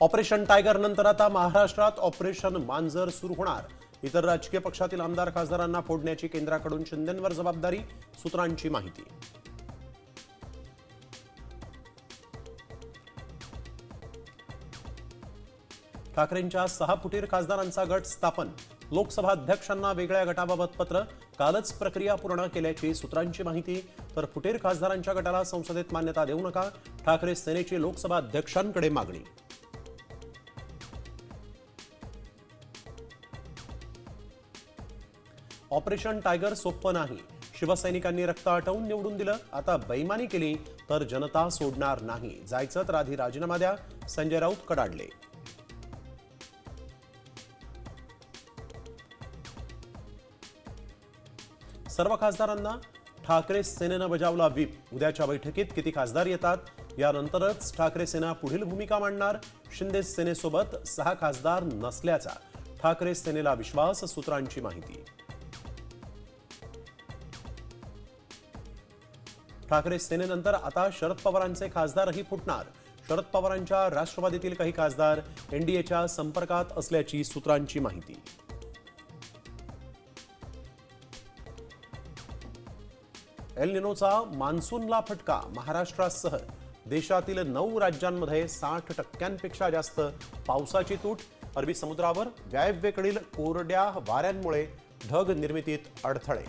Operation tiger नंतर आता महाराष्ट्रात ऑपरेशन मांजर सुरू होणार। इतर राजकीय पक्षातील आमदार खासदारांना फोडण्याची केंद्राकडून शिंदेंवर जबाबदारी, सूत्रांची माहिती। ठाकरेंच्या 6 फुटीर खासदारांचा गट स्थापन, लोकसभा अध्यक्षांना वेगळ्या गटाबाबत पत्र, कालच प्रक्रिया पूर्ण केल्याची सूत्रांची माहिती। तर फुटीर खासदारांच्या गटाला संसदेत मान्यता देऊ नका, ठाकरे सेनेची लोकसभा अध्यक्षांकडे मागणी। ऑपरेशन टायगर सोपं नाही, शिवसैनिकांनी रक्त आटवून निवडून दिलं, आता बेईमानी केली तर जनता सोडणार नाही, जायचं तर आधी राजीनामा द्या, संजय राऊत कडाडले। सर्व खासदारांना ठाकरे सेनेनं बजावला व्हीप, उद्याच्या बैठकीत किती खासदार येतात यानंतरच ठाकरे सेना पुढील भूमिका मांडणार। शिंदे सेनेसोबत 6 खासदार नसल्याचा ठाकरे सेनेला विश्वास, सूत्रांची माहिती। ठाकरे सेनेनंतर आता शरद पवारांचे खासदारही फुटणार। शरद पवारांच्या राष्ट्रवादीतील काही खासदार एनडीएच्या संपर्कात असल्याची सूत्रांची माहिती। एल निनोचा मान्सूनला फटका, महाराष्ट्रासह देशातील 9 राज्यांमध्ये 60% जास्त पावसाची तूट। अरबी समुद्रावर वायव्येकडील कोरड्या वाऱ्यांमुळे ढग निर्मितीत अडथळे।